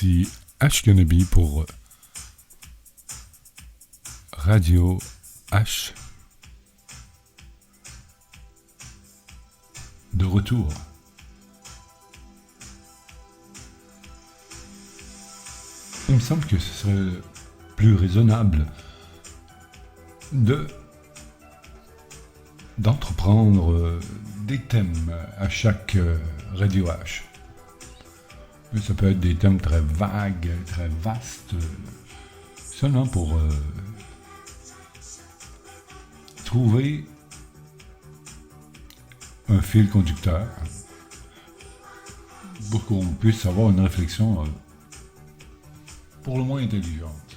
Ici H. Kennedy pour Radio H. De retour. Il me semble que ce serait plus raisonnable d'entreprendre des thèmes à chaque Radio H. Mais ça peut être des thèmes très vagues, très vastes, seulement pour trouver un fil conducteur pour qu'on puisse avoir une réflexion pour le moins intelligente.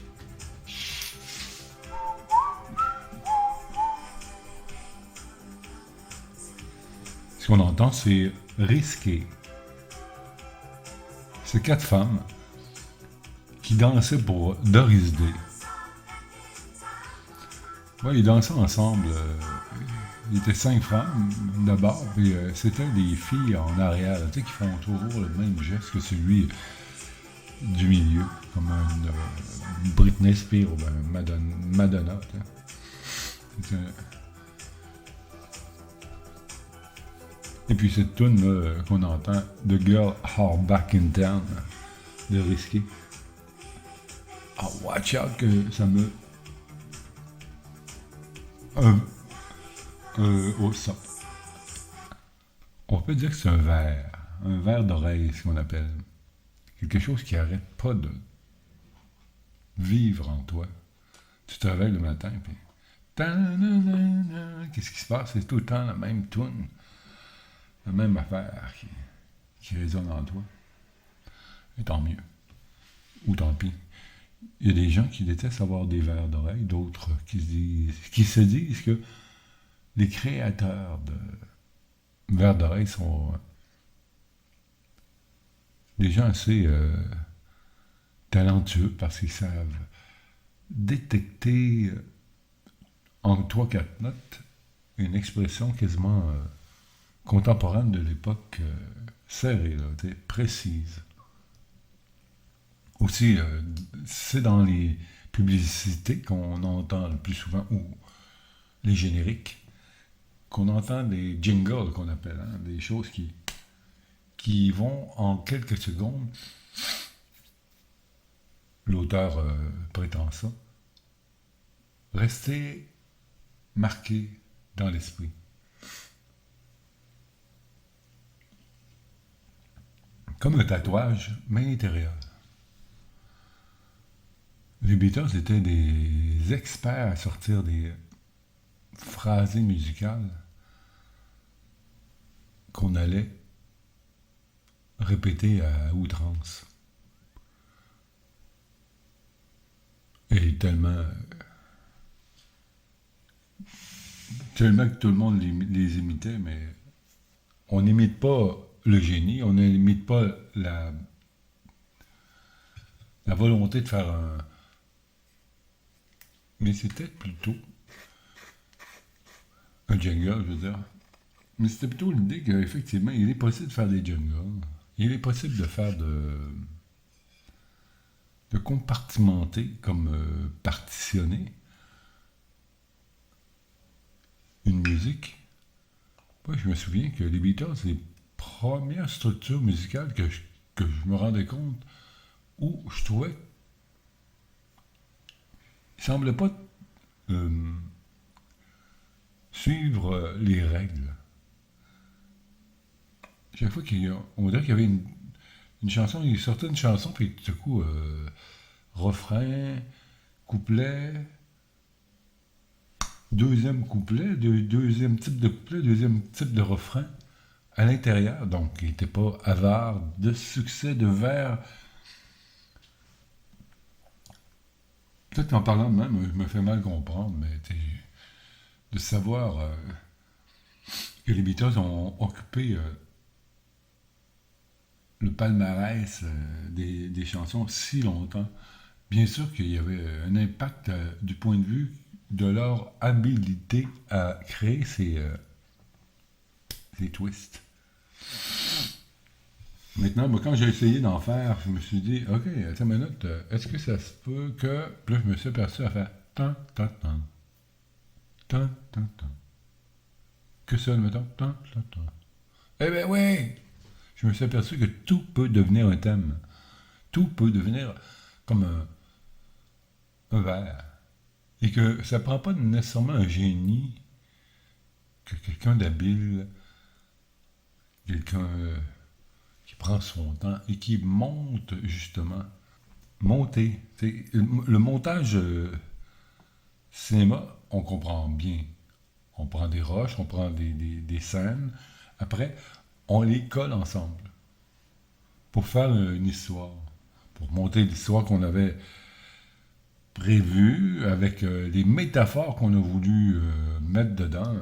Ce qu'on entend, c'est risqué. C'est 4 femmes qui dansaient pour Doris Day. Ouais, ils dansaient ensemble. Ils étaient 5 femmes d'abord, puis c'était des filles en arrière, tu sais, qui font toujours le même geste que celui du milieu, comme une Britney Spears ou Madonna. Et puis cette tune qu'on entend, The Girl Are Back in Town, de Risqué. Ah, watch out que ça me... ça. On peut dire que c'est un verre d'oreille, ce qu'on appelle. Quelque chose qui arrête pas de vivre en toi. Tu te réveilles le matin, puis... Qu'est-ce qui se passe? C'est tout le temps la même tune. La même affaire qui résonne en toi. Et tant mieux. Ou tant pis. Il y a des gens qui détestent avoir des verres d'oreille, d'autres qui se disent que les créateurs de verres d'oreille sont des gens assez talentueux parce qu'ils savent détecter en 3-4 notes une expression quasiment contemporaine de l'époque, serrée, là, précise. Aussi, c'est dans les publicités qu'on entend le plus souvent, ou les génériques, qu'on entend des jingles qu'on appelle, hein, des choses qui vont en quelques secondes, l'auteur prétend ça, rester marqué dans l'esprit. Comme un tatouage, mais intérieur. Les Beatles étaient des experts à sortir des phrasés musicales qu'on allait répéter à outrance. Et tellement que tout le monde les imitait, mais on n'imite pas le génie, on n'imite pas la volonté de faire un... Mais c'était plutôt un jungle, je veux dire. Mais c'était plutôt l'idée qu'effectivement, il est possible de faire des jungles. Il est possible de faire de compartimenter, comme partitionner une musique. Moi, je me souviens que les Beatles, les premières structures musicales que je me rendais compte où je trouvais ils ne semblaient pas suivre les règles. Chaque fois on dirait qu'il y avait une chanson, il sortait une chanson, puis tout à coup, refrain, couplet, deuxième couplet, deuxième type de couplet, deuxième type de refrain à l'intérieur. Donc, il n'était pas avare de succès, de vers. Peut-être qu'en parlant de même, je me fais mal comprendre, mais de savoir que les Beatles ont occupé le palmarès des chansons si longtemps. Bien sûr qu'il y avait un impact du point de vue de leur habilité à créer ces twists. Maintenant, moi, quand j'ai essayé d'en faire, je me suis dit, OK, attends une minute, est-ce que ça se peut que. Puis là, je me suis aperçu à faire tan, tan, tan, tan, tan, tan. Que ça, mettons, tan, tan, tan. Eh ben oui! Je me suis aperçu que tout peut devenir un thème. Tout peut devenir comme un vers. Et que ça prend pas nécessairement un génie, que quelqu'un d'habile, quelqu'un qui prend son temps et qui monte justement. Monter. Le montage cinéma, on comprend bien. On prend des roches, on prend des scènes. Après, on les colle ensemble pour faire une histoire. Pour monter l'histoire qu'on avait prévue avec les métaphores qu'on a voulu mettre dedans.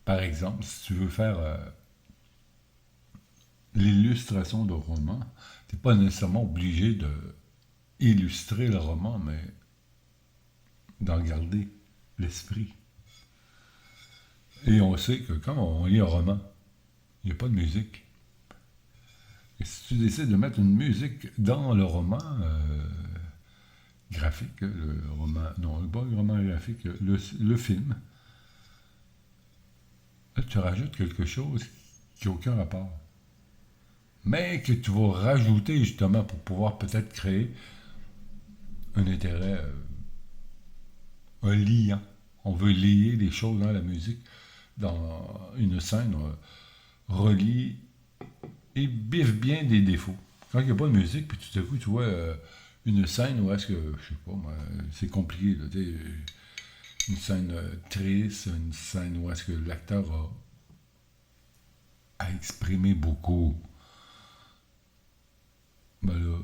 Par exemple, si tu veux faire l'illustration d'un roman, tu n'es pas nécessairement obligé de illustrer le roman, mais d'en garder l'esprit. Et on sait que quand on lit un roman, il n'y a pas de musique. Et si tu décides de mettre une musique dans le roman graphique, le roman, non, pas le roman graphique, le film, là, tu rajoutes quelque chose qui n'a aucun rapport. Mais que tu vas rajouter justement pour pouvoir peut-être créer un intérêt, un lien. On veut lier les choses dans la musique, dans une scène, relie et biffe bien des défauts. Quand il n'y a pas de musique, puis tout à coup, tu vois une scène où est-ce que, je sais pas, moi, c'est compliqué, là, une scène triste, une scène où est-ce que l'acteur a exprimé beaucoup. Ben là,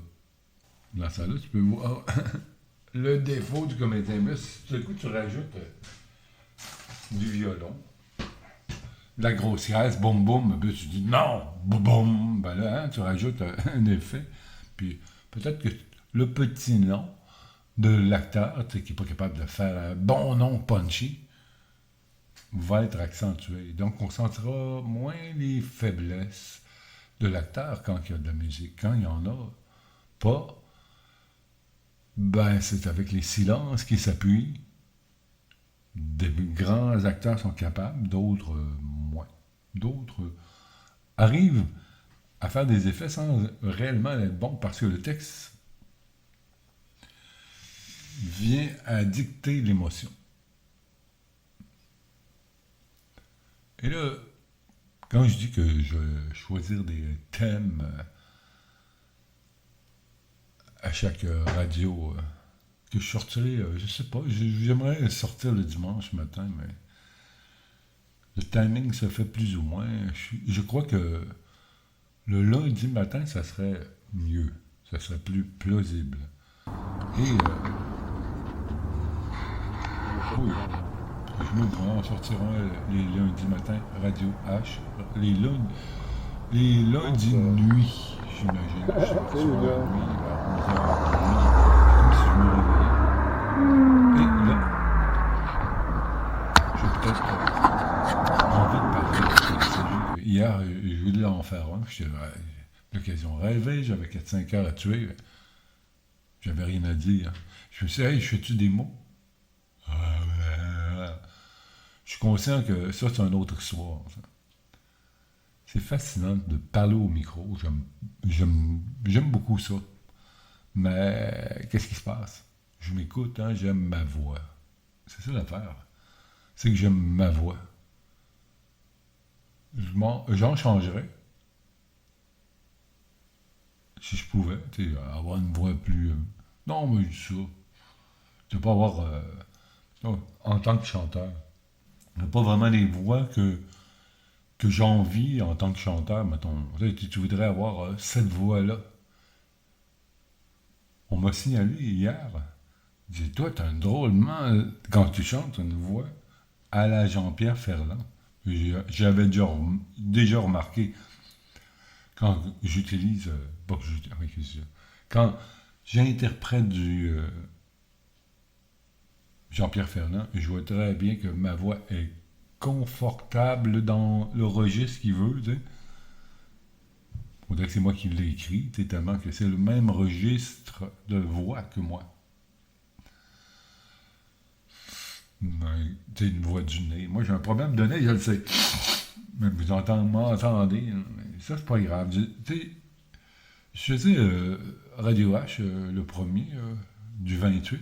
dans ça là, tu peux voir le défaut du comédien. Mais si tout à coup, tu rajoutes du violon, de la grossière, boum boum, puis tu dis non, boum boum, ben là, hein, tu rajoutes un effet, puis peut-être que le petit nom de l'acteur, qui n'est pas capable de faire un bon nom punchy, va être accentué. Donc, on sentira moins les faiblesses de l'acteur quand il y a de la musique. Quand il n'y en a pas, ben, c'est avec les silences qui s'appuient. Des grands acteurs sont capables, d'autres moins. D'autres arrivent à faire des effets sans réellement être bons parce que le texte vient à dicter l'émotion. Et là, quand je dis que je vais choisir des thèmes à chaque radio que je sortirai, je sais pas, j'aimerais sortir le dimanche matin, mais le timing se fait plus ou moins. Je crois que le lundi matin, ça serait mieux, ça serait plus plausible. Et oui, je me prends, on sortira les lundis matin, Radio H, les lundis nuit, j'imagine. Je sais pas, sur la nuit, vers 11h30, comme si je me réveillais. Et là, j'ai peut-être envie de parler. Hier, je voulais en faire un, puis l'occasion rêvée, j'avais 4-5 heures à tuer, j'avais rien à dire. Je me suis dit, hey, je fais-tu des mots? Je suis conscient que ça, c'est une autre histoire. Ça. C'est fascinant de parler au micro. J'aime beaucoup ça. Mais qu'est-ce qui se passe? Je m'écoute, hein, j'aime ma voix. C'est ça l'affaire. C'est que j'aime ma voix. J'en changerais. Si je pouvais, avoir une voix plus... Non, mais je dis ça. Je ne veux pas avoir... en tant que chanteur. Il n'y a pas vraiment les voix que j'ai envie en tant que chanteur, mettons. Tu voudrais avoir cette voix-là. On m'a signalé hier. Il dit, toi, t'as drôlement, quand tu chantes, une voix à la Jean-Pierre Ferland. J'avais déjà remarqué quand j'utilise, quand j'interprète du Jean-Pierre Ferland, je vois très bien que ma voix est confortable dans le registre qu'il veut, tu sais. On dirait que c'est moi qui l'ai écrit, tellement que c'est le même registre de voix que moi. Tu sais, une voix du nez. Moi, j'ai un problème de nez, je le sais. Mais m'entendez. Ça, c'est pas grave. Tu sais, je faisais Radio H, le premier, du 28.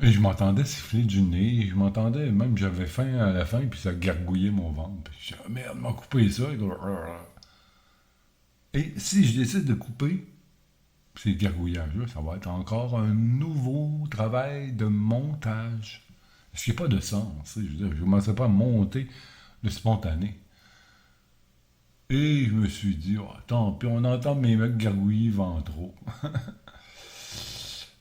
Et je m'entendais siffler du nez. Je m'entendais, même j'avais faim à la fin, puis ça gargouillait mon ventre. Puis je disais, ah, merde, m'a coupé ça. Et si je décide de couper ces gargouillages-là, ça va être encore un nouveau travail de montage. Ce qui n'a pas de sens. Je veux dire, je ne commençais pas à monter le spontané. Et je me suis dit, oh, tant pis, on entend mes mecs gargouiller ventraux.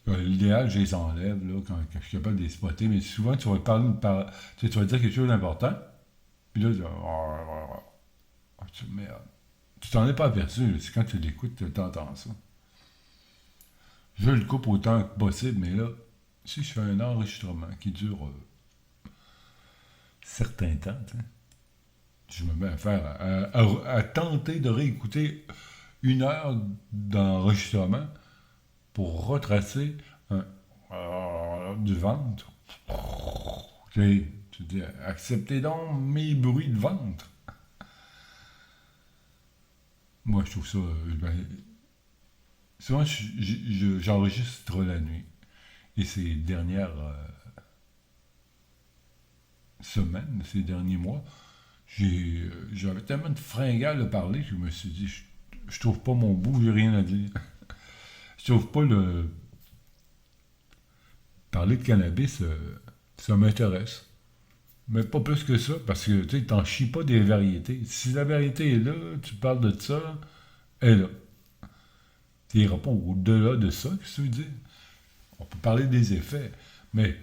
L'idéal, je les enlève là, quand je suis capable de les spotter, mais souvent, tu vas parler, tu vas dire quelque chose d'important, puis là, tu vas, merde. Tu t'en es pas aperçu, c'est quand tu l'écoutes, tu entends ça. Je le coupe autant que possible, mais là, si je fais un enregistrement qui dure certain temps, je me mets à faire, à tenter de réécouter 1 heure d'enregistrement pour retracer du ventre. Tu dis, acceptez donc mes bruits de ventre. Moi, je trouve ça. Souvent, j'enregistre la nuit. Et ces dernières semaines, ces derniers mois, j'avais tellement de fringales à parler que je me suis dit, je trouve pas mon bout, j'ai rien à dire. Je trouve pas le. Parler de cannabis, ça m'intéresse. Mais pas plus que ça, parce que tu sais, t'en chies pas des variétés. Si la variété est là, tu parles de ça, elle est là. Tu n'iras pas au-delà de ça, qu'est-ce que tu veux dire? On peut parler des effets, mais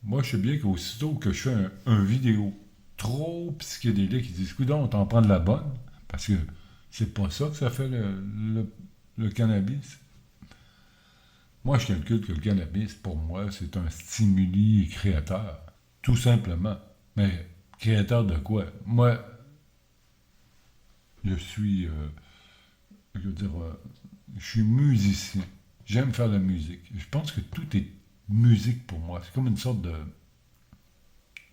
moi, je sais bien qu'aussitôt que je fais un vidéo trop psychédélique, ils disent, coudonc, on t'en prend de la bonne, parce que c'est pas ça que ça fait le cannabis. Moi, je calcule que le cannabis, pour moi, c'est un stimuli créateur. Tout simplement. Mais créateur de quoi? Moi, je suis, je veux dire, je suis musicien. J'aime faire la musique. Je pense que tout est musique pour moi. C'est comme une sorte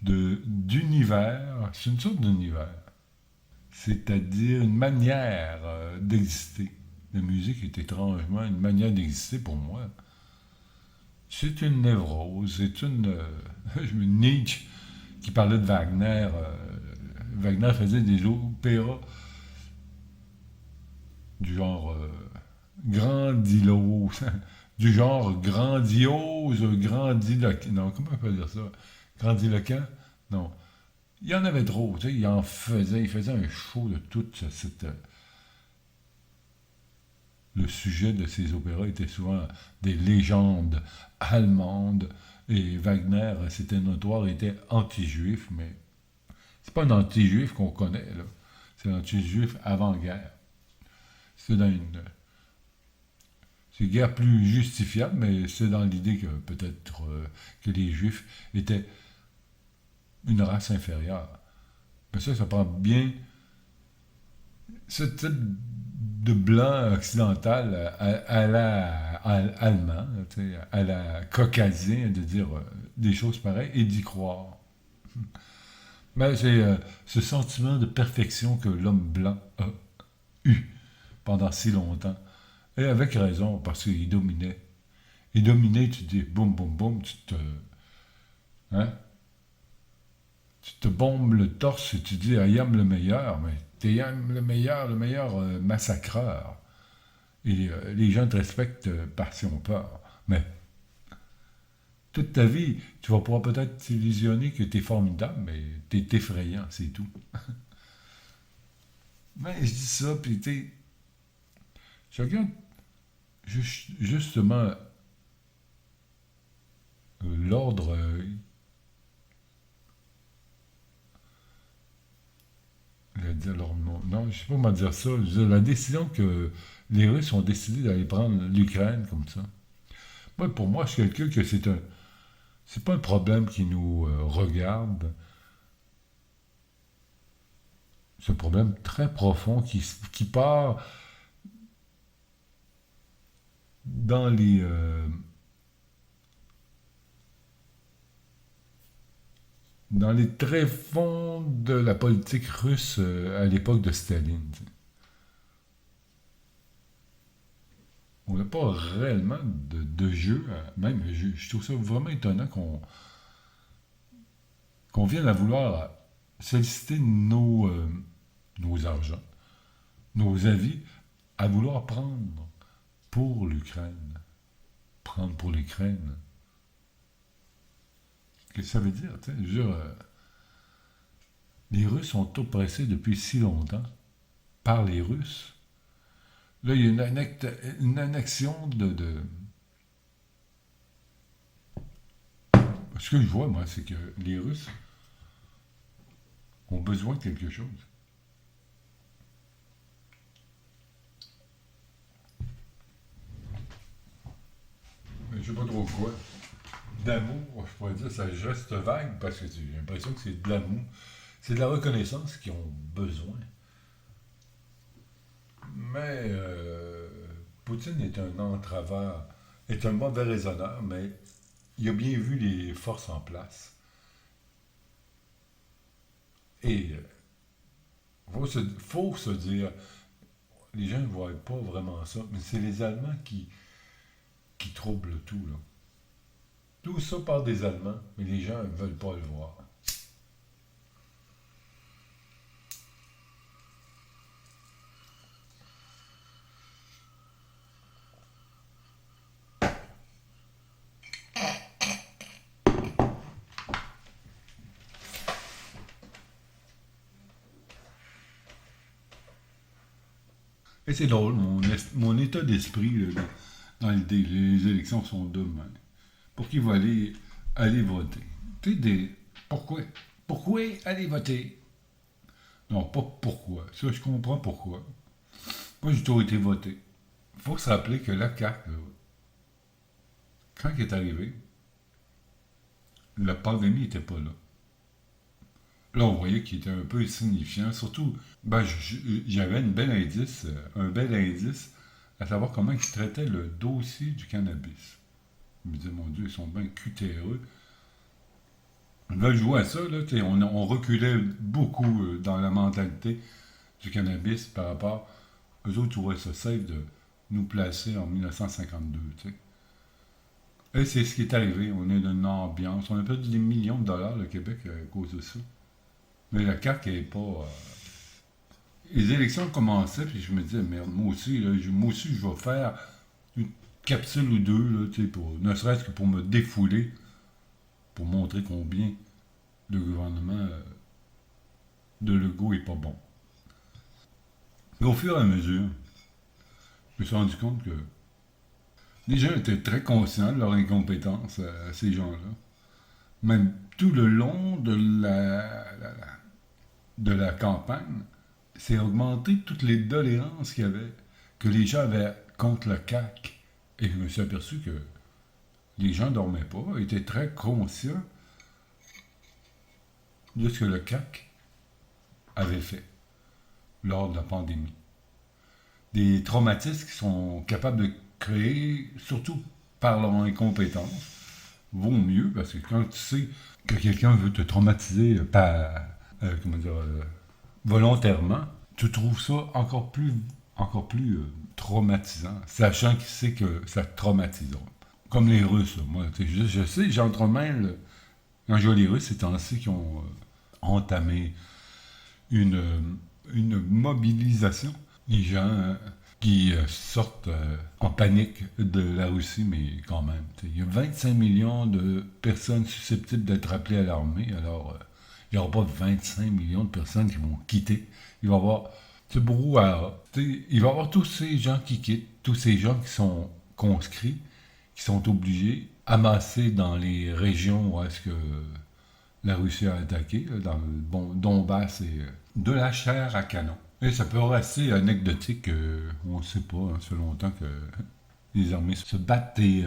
d'univers. C'est une sorte d'univers. C'est-à-dire une manière d'exister. La musique est étrangement une manière d'exister pour moi. C'est une névrose, c'est une... Nietzsche qui parlait de Wagner. Wagner faisait des opéras du genre grandiose, du genre grandiose, grandiloquent. Non, comment on peut dire ça? Grandiloquent? Non. Il y en avait trop, tu sais, il faisait un show de toute cette... Le sujet de ces opéras était souvent des légendes allemandes, et Wagner, c'était notoire, était anti-juif, mais c'est pas un anti-juif qu'on connaît, là. C'est un anti-juif avant-guerre. C'est dans une... C'est guère plus justifiable, mais c'est dans l'idée que peut-être que les Juifs étaient une race inférieure. Mais ça prend bien ce type de blanc occidental à la allemand, à la caucasien, de dire des choses pareilles et d'y croire. Mais c'est ce sentiment de perfection que l'homme blanc a eu pendant si longtemps. Et avec raison, parce qu'il dominait. Il dominait, tu dis boum, boum, boum, hein? Tu te bombes le torse et tu dis I am le meilleur, mais tu es le meilleur massacreur. Et les gens te respectent parce qu'ils ont peur. Mais toute ta vie, tu vas pouvoir peut-être t'illusionner que tu es formidable, mais tu es effrayant, c'est tout. Mais je dis ça, puis je regarde justement l'ordre. Non, je ne sais pas comment dire ça. Je veux dire, la décision que les Russes ont décidé d'aller prendre l'Ukraine comme ça. Moi, pour moi, je calcule que c'est pas un problème qui nous regarde. ce problème très profond qui part dans les tréfonds de la politique russe à l'époque de Staline. On n'a pas réellement de jeu, même je trouve ça vraiment étonnant qu'on vienne à vouloir solliciter nos argents, nos avis, à vouloir prendre pour l'Ukraine. Prendre pour l'Ukraine. Qu'est-ce que ça veut dire? Je veux dire, les Russes sont oppressés depuis si longtemps par les Russes. Là, il y a une annexion Ce que je vois, moi, c'est que les Russes ont besoin de quelque chose. Mais je sais pas trop quoi. D'amour, je pourrais dire, ça reste vague parce que j'ai l'impression que c'est de l'amour. C'est de la reconnaissance qu'ils ont besoin. Mais Poutine est un entraveur, est un mauvais raisonneur, mais il a bien vu les forces en place. Et faut se dire, les gens ne voient pas vraiment ça, mais c'est les Allemands qui troublent tout, là. Tout ça part des Allemands, mais les gens ne veulent pas le voir. Et c'est drôle, mon état d'esprit là, dans l'idée, les élections sont demain. Pour qui va aller voter? Tu sais, pourquoi? Pourquoi aller voter? Non, pas pourquoi. Ça, je comprends pourquoi. Moi, j'ai toujours été voté. Il faut se rappeler que la CAQ, là, quand elle est arrivée, la pandémie n'était pas là. Là, on voyait qu'il était un peu insignifiant. Surtout, j'avais un bel indice, à savoir comment ils traitaient le dossier du cannabis. Je me disais, mon Dieu, ils sont bien cutéreux. Là, je vois ça, là, on reculait beaucoup dans la mentalité du cannabis par rapport. Eux autres trouvaient ça safe de nous placer en 1952, tu sais. Et c'est ce qui est arrivé. On est dans une ambiance. On a perdu des millions de dollars, le Québec, à cause de ça. Mais la CAQ n'est pas. Les élections commençaient, puis je me disais, merde, moi aussi, je vais faire une capsule ou deux, là, ne serait-ce que pour me défouler, pour montrer combien le gouvernement de Legault est pas bon. Mais au fur et à mesure, je me suis rendu compte que les gens étaient très conscients de leur incompétence ces gens-là. Même tout le long de la campagne, c'est augmenté toutes les doléances qu'il y avait, que les gens avaient contre le CAQ. Et je me suis aperçu que les gens ne dormaient pas, étaient très conscients de ce que le CAQ avait fait lors de la pandémie. Des traumatismes qui sont capables de créer, surtout par leur incompétence, vaut mieux, parce que quand tu sais que quelqu'un veut te traumatiser volontairement, tu trouves ça encore plus traumatisant, sachant qu'il sait que ça te traumatisera. Comme les Russes, là. Moi, je sais, j'entremêle, quand je vois les Russes, ces temps-ci qui ont entamé une, une mobilisation. Les gens qui sortent en panique de la Russie, mais quand même. Il y a 25 millions de personnes susceptibles d'être appelées à l'armée, alors il n'y aura pas 25 millions de personnes qui vont quitter. Il va y avoir ce brouhaha. Il va y avoir tous ces gens qui quittent, tous ces gens qui sont conscrits, qui sont obligés, amassés dans les régions où est-ce que la Russie a attaqué, dans le Donbass et de la chair à canon. Et ça peut rester anecdotique, on ne sait pas, hein, ça fait longtemps que les armées se battent et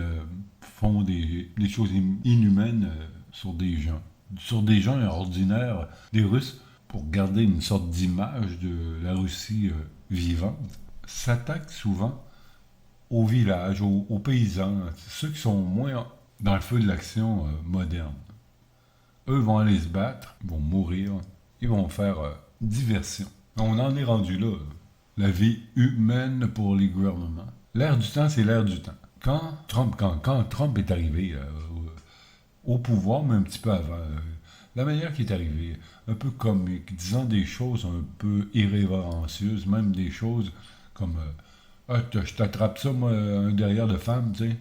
font des choses inhumaines sur des gens. Sur des gens ordinaires, des Russes, pour garder une sorte d'image de la Russie vivante, s'attaquent souvent aux villages, aux paysans, ceux qui sont moins dans le feu de l'action moderne. Eux vont aller se battre, ils vont mourir, ils vont faire diversion. On en est rendu là. La vie humaine pour les gouvernements. L'ère du temps, c'est l'ère du temps. Quand Trump est arrivé au pouvoir, mais un petit peu avant, la manière qu'il est arrivé, un peu comique, disant des choses un peu irrévérencieuses, même des choses comme je t'attrape ça, moi, un derrière de femme, tu sais,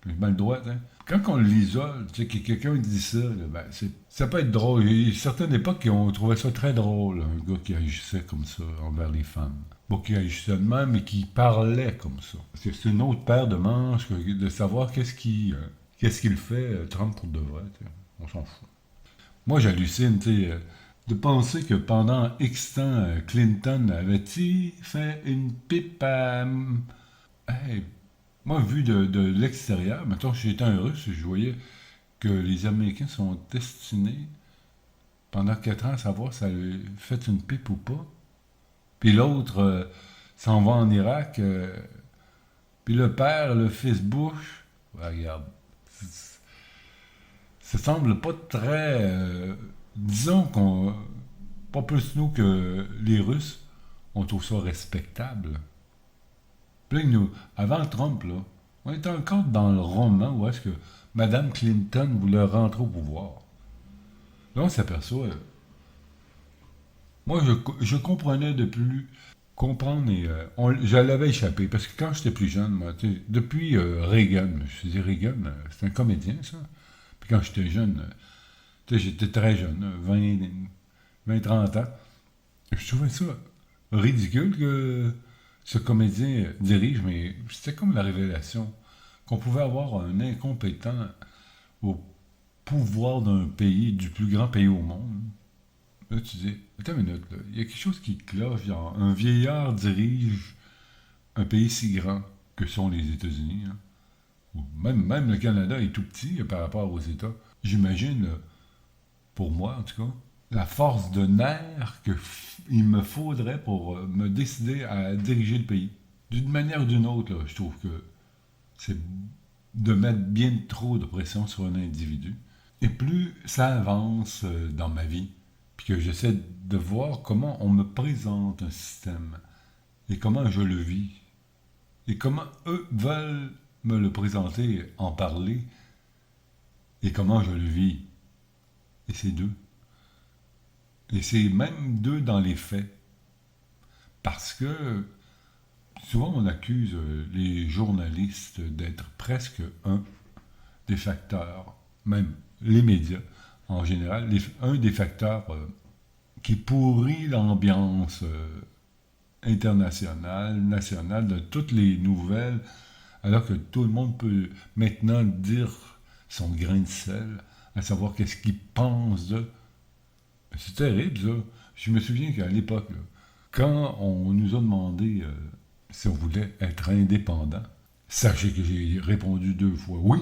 j'ai mal le droit, tu sais. Quand on l'isole, tu sais, que quelqu'un dit ça, là, ben, ça peut être drôle. Il y a certaines époques qui ont trouvé ça très drôle, un gars qui agissait comme ça envers les femmes. Pas qui agissait de même, mais qui parlait comme ça. Parce que c'est une autre paire de manches que de savoir qu'est-ce qu'il fait, Trump pour de vrai, tu sais. On s'en fout. Moi, j'hallucine, tu sais, de penser que pendant X temps, Clinton avait-il fait une pipe à... Hey, moi, vu de l'extérieur, mettons, si j'étais un Russe, je voyais que les Américains sont destinés, pendant 4 ans, à savoir si ça avait fait une pipe ou pas. Puis l'autre s'en va en Irak. Puis le père, le fils Bush, ouais, regarde, ça semble pas très... disons qu'on... Pas plus nous que les Russes, on trouve ça respectable. Puis là, nous, avant Trump, là, on était encore dans le roman où est-ce que Mme Clinton voulait rentrer au pouvoir. Là, on s'aperçoit. Moi, je comprenais de plus comprendre et je l'avais échappé. Parce que quand j'étais plus jeune, moi, depuis Reagan, je dis Reagan, c'est un comédien, ça. Puis quand j'étais jeune, j'étais très jeune, 20 30 ans. Je trouvais ça ridicule que ce comédien dirige, mais c'était comme la révélation qu'on pouvait avoir un incompétent au pouvoir d'un pays, du plus grand pays au monde. Là, tu dis, attends une minute, là, il y a quelque chose qui cloche, genre, un vieillard dirige un pays si grand que sont les États-Unis, hein. Ou même le Canada est tout petit par rapport aux États. J'imagine, pour moi en tout cas, la force de nerfs qu'il me faudrait pour me décider à diriger le pays. D'une manière ou d'une autre, là, je trouve que c'est de mettre bien trop de pression sur un individu. Et plus ça avance dans ma vie, puis que j'essaie de voir comment on me présente un système, et comment je le vis, et comment eux veulent me le présenter, en parler, et comment je le vis. Et c'est deux. Et c'est même deux dans les faits. Parce que souvent on accuse les journalistes d'être presque un des facteurs, même les médias en général, un des facteurs qui pourrit l'ambiance internationale, nationale, de toutes les nouvelles, alors que tout le monde peut maintenant dire son grain de sel, à savoir qu'est-ce qu'il pense de... C'est terrible, ça. Je me souviens qu'à l'époque, là, quand on nous a demandé si on voulait être indépendant, sachez que j'ai répondu 2 fois oui.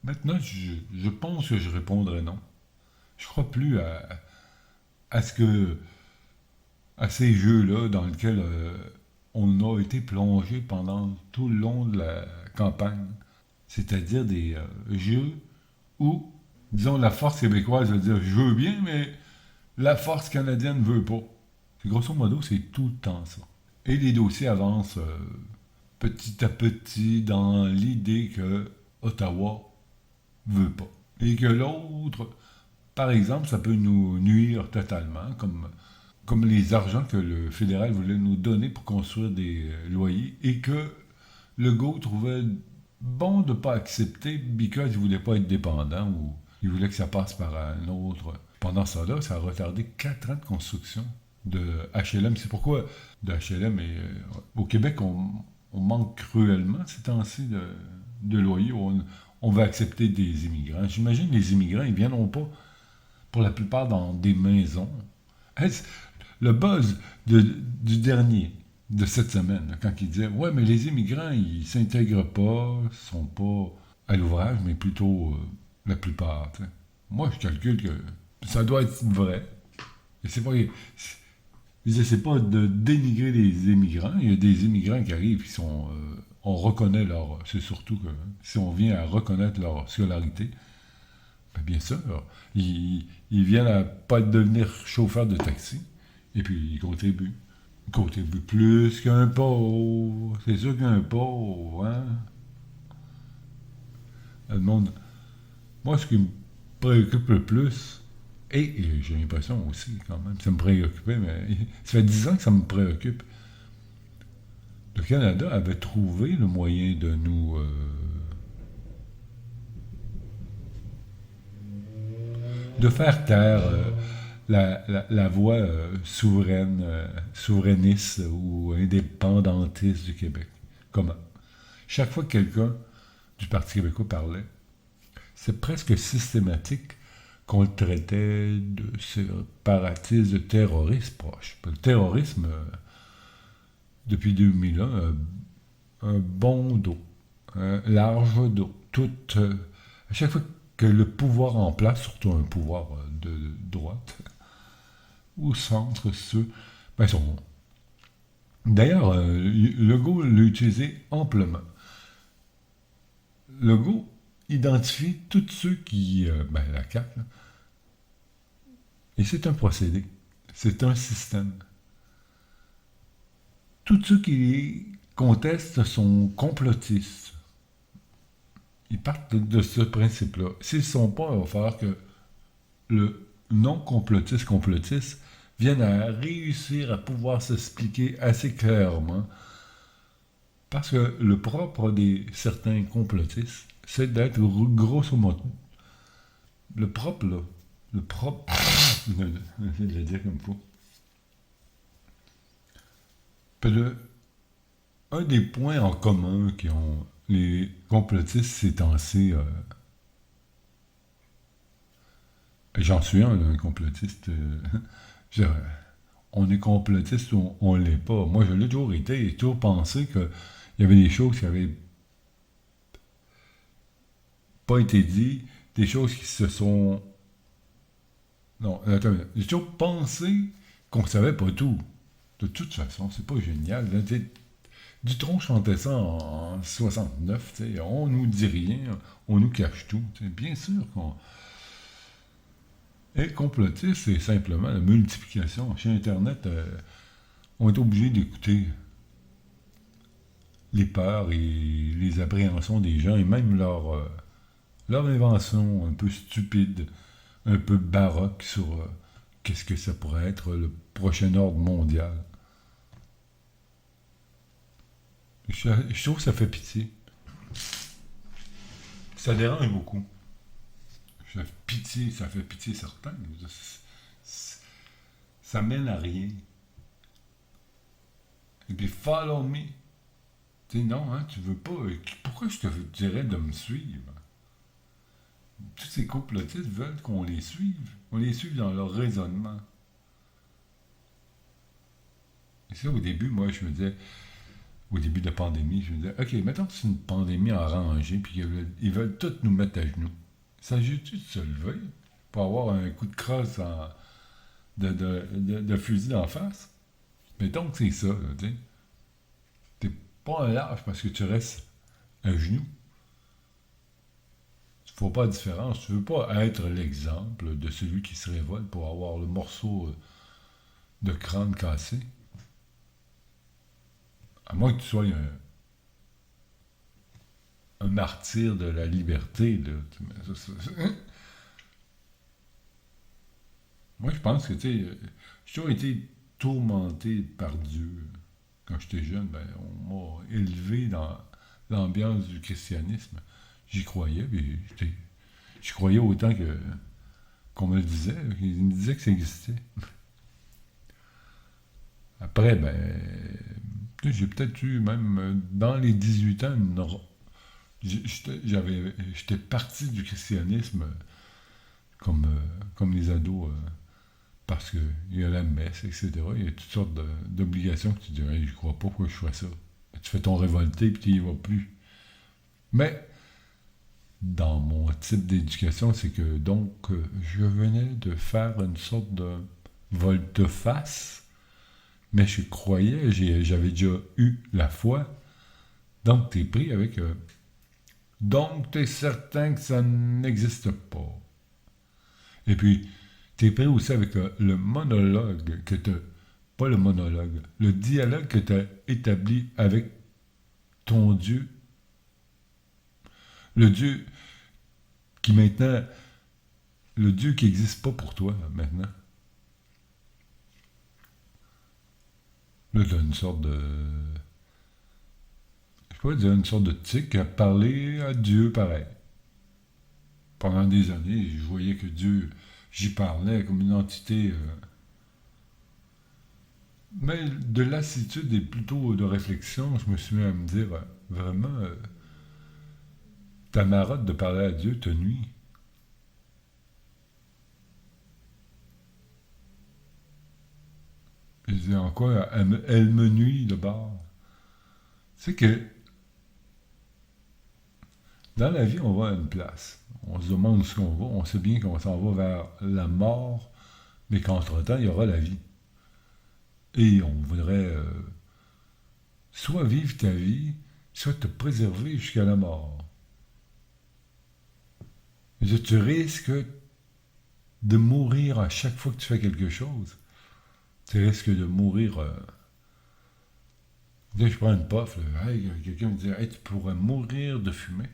Maintenant, je pense que je répondrai non. Je crois plus à ces jeux-là dans lesquels on a été plongé pendant tout le long de la campagne. C'est-à-dire des jeux où, disons, la force québécoise veut dire je veux bien, mais la force canadienne ne veut pas. Grosso modo, c'est tout le temps ça. Et les dossiers avancent petit à petit dans l'idée que Ottawa veut pas. Et que l'autre, par exemple, ça peut nous nuire totalement, comme les argents que le fédéral voulait nous donner pour construire des loyers, et que Legault trouvait bon de ne pas accepter parce qu'il ne voulait pas être dépendant, ou il voulait que ça passe par un autre. Pendant ce temps-là, ça a retardé 4 ans de construction de HLM. C'est pourquoi de HLM, et au Québec, on manque cruellement ces temps-ci de loyers. On va accepter des immigrants. J'imagine les immigrants, ils ne viendront pas pour la plupart dans des maisons. Le buzz du dernier, de cette semaine, quand il disait « Ouais, mais les immigrants, ils s'intègrent pas, ils sont pas à l'ouvrage, mais plutôt la plupart. » Moi, je calcule que ça doit être vrai. Et c'est pas de dénigrer les immigrants. Il y a des immigrants qui arrivent qui sont. On reconnaît leur. C'est surtout que si on vient à reconnaître leur scolarité, ben bien sûr, ils viennent à pas devenir chauffeurs de taxi. Et puis ils contribuent. Ils contribuent plus qu'un pauvre. C'est sûr qu'un pauvre, hein. Le monde. Moi, ce qui me préoccupe le plus, et j'ai l'impression aussi, quand même, ça me préoccupait, mais ça fait 10 ans que ça me préoccupe. Le Canada avait trouvé le moyen de nous. De faire taire la voix souveraine, souverainiste ou indépendantiste du Québec. Comment? Chaque fois que quelqu'un du Parti québécois parlait, c'est presque systématique qu'on le traitait de séparatiste, de terroriste proche. Le terrorisme, depuis 2001, un bon dos, un large dos. À chaque fois que le pouvoir en place, surtout un pouvoir de droite, ou centre, ceux, ben, sont. D'ailleurs, Legault l'a utilisé amplement. Legault identifie tous ceux qui. Ben, la CAQ, là, et c'est un procédé. C'est un système. Tous ceux qui contestent sont complotistes. Ils partent de ce principe-là. S'ils ne sont pas, il va falloir que le non-complotiste vienne à réussir à pouvoir s'expliquer assez clairement. Parce que le propre des certains complotistes, c'est d'être grosso modo. Le propre, là. Le propre. Je vais le dire comme il faut. Un des points en commun qui ont les complotistes ces temps-ci, j'en suis un complotiste. Je- on est complotiste ou on ne l'est pas. Moi, je l'ai toujours été et toujours pensé qu'il y avait des choses qui n'avaient pas été dites, des choses qui se sont. Non, attends, j'ai toujours pensé qu'on savait pas tout. De toute façon, c'est pas génial. Là, Dutronc chantait ça en 69, t'sais, on nous dit rien, on nous cache tout. T'sais. Bien sûr qu'on. Et complotiste, c'est simplement la multiplication. Chez Internet, on est obligé d'écouter les peurs et les appréhensions des gens et même leur invention un peu stupide, un peu baroque sur qu'est-ce que ça pourrait être le prochain ordre mondial. Je trouve que ça fait pitié. Ça dérange beaucoup. Ça fait pitié certains. Ça mène à rien. Et puis follow me. Tu sais, non, hein, tu veux pas. Pourquoi je te dirais de me suivre? Tous ces complotistes veulent qu'on les suive. On les suive dans leur raisonnement. Et ça, au début, moi, je me disais, au début de la pandémie, je me disais, OK, mettons que c'est une pandémie arrangée, puis ils veulent tous nous mettre à genoux. S'agit-tu de se lever pour avoir un coup de crosse de fusil d'en face? Mettons que c'est ça, tu sais. T'es pas un lâche parce que tu restes à genoux. Tu ne fais pas la différence. Tu veux pas être l'exemple de celui qui se révolte pour avoir le morceau de crâne cassé. À moins que tu sois un martyr de la liberté, là. Moi, je pense que, tu sais, j'ai toujours été tourmenté par Dieu. Quand j'étais jeune, ben, on m'a élevé dans l'ambiance du christianisme. J'y croyais, puis j'y croyais autant qu'on me le disait. Il me disait que ça existait. Après, ben, j'ai peut-être eu, même dans les 18 ans, j'étais parti du christianisme comme les ados, parce qu'il y a la messe, etc. Il y a toutes sortes d'obligations que tu dis, hey, je crois pas pourquoi je ferais ça. Tu fais ton révolté puis tu y vas plus. Mais dans mon type d'éducation, c'est que donc je venais de faire une sorte de volte-face, mais je croyais, j'avais déjà eu la foi, donc tu es pris avec... donc tu es certain que ça n'existe pas. Et puis, tu es pris aussi avec le monologue que tu... Pas le monologue, le dialogue que tu as établi avec ton Dieu. Le Dieu qui maintenant... Le Dieu qui n'existe pas pour toi, maintenant. Là, tu as une sorte de... Je pourrais dire une sorte de tic à parler à Dieu pareil. Pendant des années, je voyais que Dieu, j'y parlais comme une entité... Mais de lassitude et plutôt de réflexion, je me suis mis à me dire, vraiment, ta marotte de parler à Dieu te nuit. Je dis en quoi elle me nuit de bord. C'est que dans la vie, on va à une place. On se demande ce qu'on va. On sait bien qu'on s'en va vers la mort, mais qu'entre-temps, il y aura la vie. Et on voudrait soit vivre ta vie, soit te préserver jusqu'à la mort. Mais tu risques de mourir à chaque fois que tu fais quelque chose. Tu risques de mourir. Là, je prends une puff, là. Hey, quelqu'un me dit hey, tu pourrais mourir de fumée.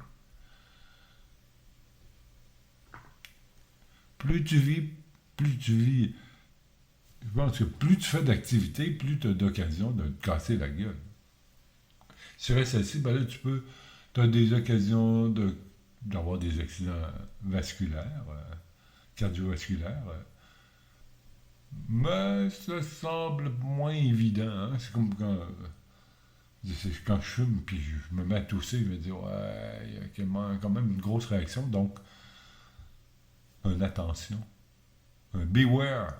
Plus tu vis, plus tu vis. Je pense que plus tu fais d'activité, plus tu as d'occasion de te casser la gueule. Si tu restes assis, ben là, tu as des occasions d'avoir des accidents vasculaires, cardiovasculaires. Mais ça semble moins évident. Hein? C'est comme quand je fume puis je me mets à tousser, je me dis ouais, il y a quand même une grosse réaction. Donc, une attention. Un beware.